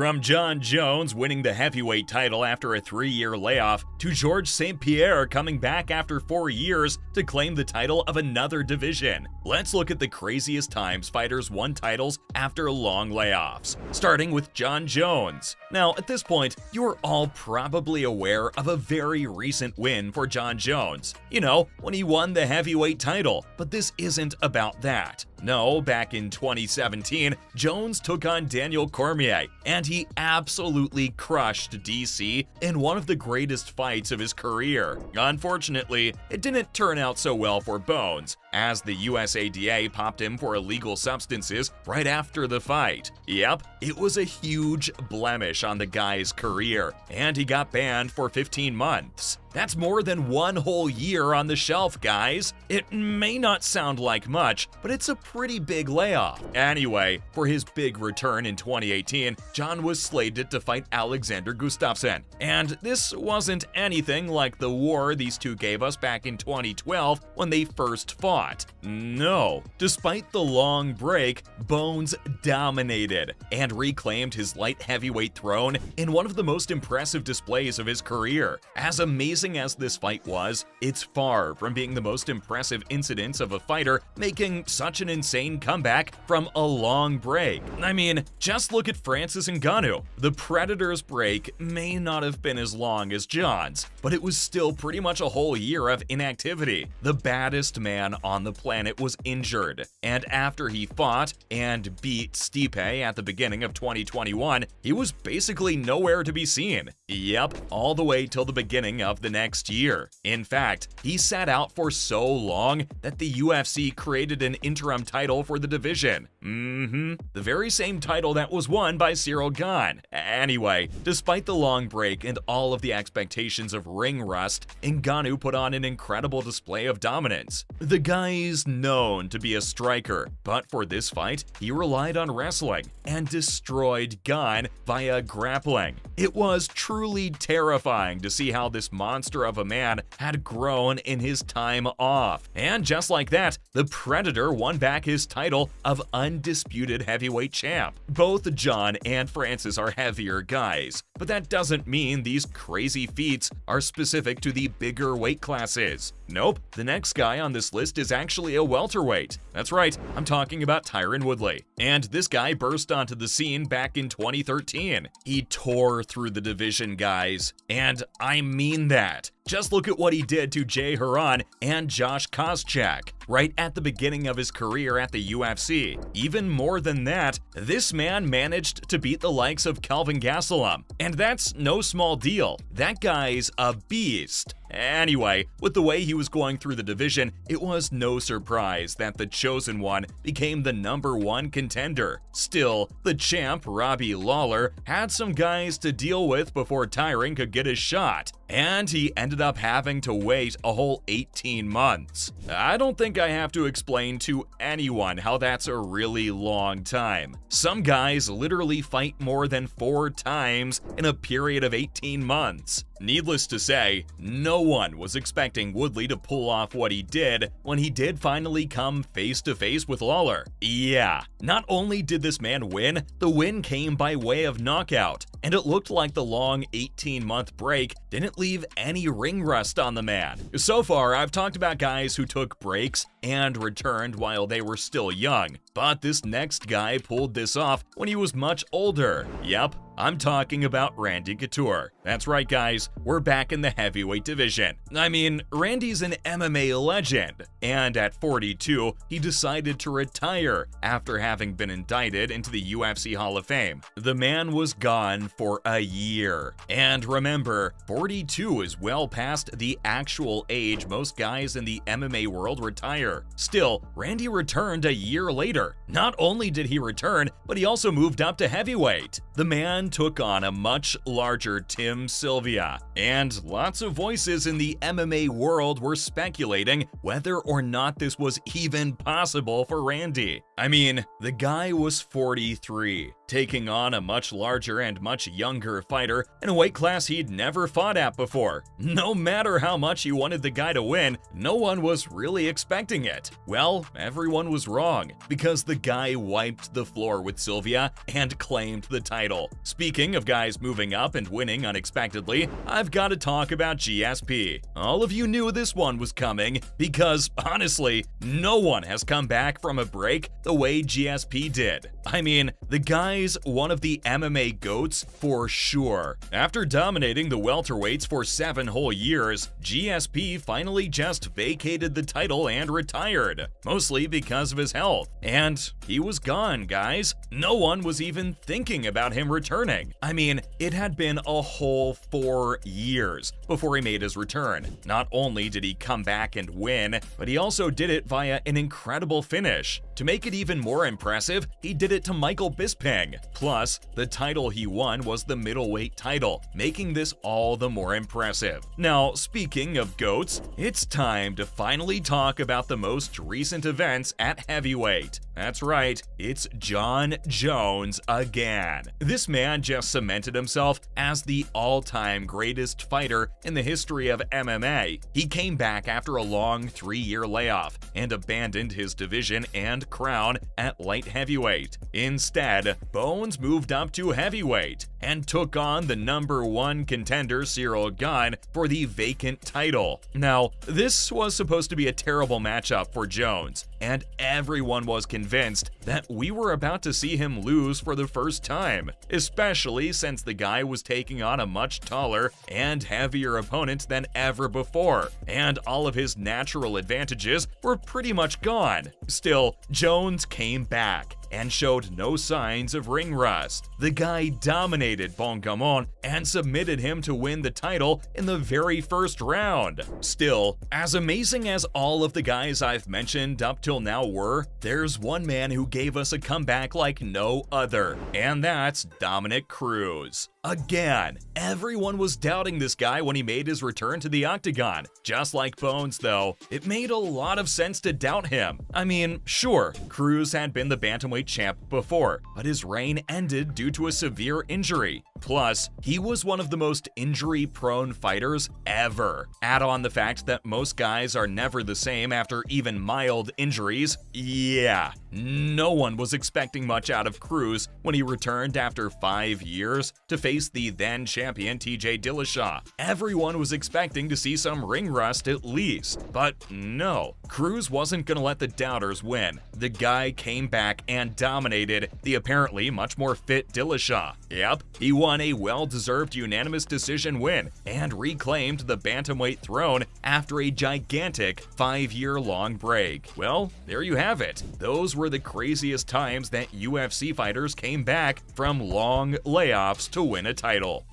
From Jon Jones winning the heavyweight title after a 3-year layoff, to Georges St-Pierre coming back after 4 years to claim the title of another division, let's look at the craziest times fighters won titles after long layoffs, starting with Jon Jones. Now, at this point, you're all probably aware of a very recent win for Jon Jones. You know, when he won the heavyweight title, but this isn't about that. No, back in 2017, Jones took on Daniel Cormier, and he absolutely crushed DC in one of the greatest fights of his career. Unfortunately, it didn't turn out so well for Bones, as the USADA popped him for illegal substances right after the fight. Yep, it was a huge blemish on the guy's career, and he got banned for 15 months. That's more than 1 whole year on the shelf, guys. It may not sound like much, but it's a pretty big layoff. Anyway, for his big return in 2018, Jon was slated to fight Alexander Gustafsson. And this wasn't anything like the war these two gave us back in 2012 when they first fought. No, despite the long break, Bones dominated and reclaimed his light heavyweight throne in one of the most impressive displays of his career. As amazing as this fight was, it's far from being the most impressive incidents of a fighter making such an insane comeback from a long break. I mean, just look at Francis Ngannou. The Predator's break may not have been as long as Jon's, but it was still pretty much a whole year of inactivity. The baddest man on the planet was injured, and after he fought and beat Stipe at the beginning of 2021, he was basically nowhere to be seen. Yep, all the way till the beginning of the next year. In fact, he sat out for so long that the UFC created an interim title for the division. The very same title that was won by Cyril Gane. Anyway, despite the long break and all of the expectations of ring rust, Ngannou put on an incredible display of dominance. The guy's known to be a striker, but for this fight, he relied on wrestling and destroyed Gane via grappling. It was truly terrifying to see how this monster of a man had grown in his time off. And just like that, the Predator won back his title of undisputed heavyweight champ. Both Jon and Francis are heavier guys, but that doesn't mean these crazy feats are specific to the bigger weight classes. Nope, the next guy on this list is actually a welterweight. That's right, I'm talking about Tyron Woodley. And this guy burst onto the scene back in 2013. He tore through the division, guys, and I mean that. Just look at what he did to Jay Huron and Josh Koscheck right at the beginning of his career at the UFC. Even more than that, this man managed to beat the likes of Kelvin Gastelum, and that's no small deal. That guy's a beast. Anyway, with the way he was going through the division, it was no surprise that the chosen one became the #1 contender. Still, the champ, Robbie Lawler, had some guys to deal with before Tyron could get his shot, and he ended up having to wait a whole 18 months. I don't think I have to explain to anyone how that's a really long time. Some guys literally fight more than 4 times in a period of 18 months. Needless to say, no one was expecting Woodley to pull off what he did when he did finally come face to face with Lawler. Yeah, not only did this man win, the win came by way of knockout, and it looked like the long 18-month break didn't leave any ring rust on the man. So far, I've talked about guys who took breaks and returned while they were still young, but this next guy pulled this off when he was much older. Yep, I'm talking about Randy Couture. That's right, guys, we're back in the heavyweight division. I mean, Randy's an MMA legend, and at 42, he decided to retire after having been indicted into the UFC Hall of Fame. The man was gone for a year. And remember, 42 is well past the actual age most guys in the MMA world retire. Still, Randy returned a year later. Not only did he return, but he also moved up to heavyweight. The man took on a much larger Tim Sylvia, and lots of voices in the MMA world were speculating whether or not this was even possible for Randy. I mean, the guy was 43. taking on a much larger and much younger fighter in a weight class he'd never fought at before. No matter how much he wanted the guy to win, no one was really expecting it. Well, everyone was wrong, because the guy wiped the floor with Sylvia and claimed the title. Speaking of guys moving up and winning unexpectedly, I've got to talk about GSP. All of you knew this one was coming, because honestly, no one has come back from a break the way GSP did. I mean, the guy's one of the MMA GOATs for sure. After dominating the welterweights for 7 whole years, GSP finally just vacated the title and retired, mostly because of his health. And he was gone, guys. No one was even thinking about him returning. I mean, it had been a whole 4 years before he made his return. Not only did he come back and win, but he also did it via an incredible finish. To make it even more impressive, he did it to Michael Bisping. Plus, the title he won was the middleweight title, making this all the more impressive. Now, speaking of GOATs, it's time to finally talk about the most recent events at heavyweight. That's right, it's Jon Jones again. This man just cemented himself as the all-time greatest fighter in the history of MMA. He came back after a long 3-year layoff and abandoned his division and crown at light heavyweight. Instead, Bones moved up to heavyweight and took on the #1 contender Cyril Gane for the vacant title. Now, this was supposed to be a terrible matchup for Jones, and everyone was convinced that we were about to see him lose for the first time, especially since the guy was taking on a much taller and heavier opponent than ever before, and all of his natural advantages were pretty much gone. Still, Jones came back and showed no signs of ring rust. The guy dominated Bongamon and submitted him to win the title in the very first round. Still, as amazing as all of the guys I've mentioned up till now were, there's one man who gave us a comeback like no other, and that's Dominick Cruz. Again, everyone was doubting this guy when he made his return to the octagon. Just like Bones though, it made a lot of sense to doubt him. I mean, sure, Cruz had been the bantamweight champ before, but his reign ended due to a severe injury. Plus, he was one of the most injury-prone fighters ever. Add on the fact that most guys are never the same after even mild injuries. Yeah, no one was expecting much out of Cruz when he returned after 5 years to face the then champion TJ Dillashaw. Everyone was expecting to see some ring rust at least, but no, Cruz wasn't gonna let the doubters win. The guy came back and dominated the apparently much more fit Dillashaw. Yep, he won a well-deserved unanimous decision win and reclaimed the bantamweight throne after a gigantic 5-year-long break. Well, there you have it. Those were the craziest times that UFC fighters came back from long layoffs to win a title.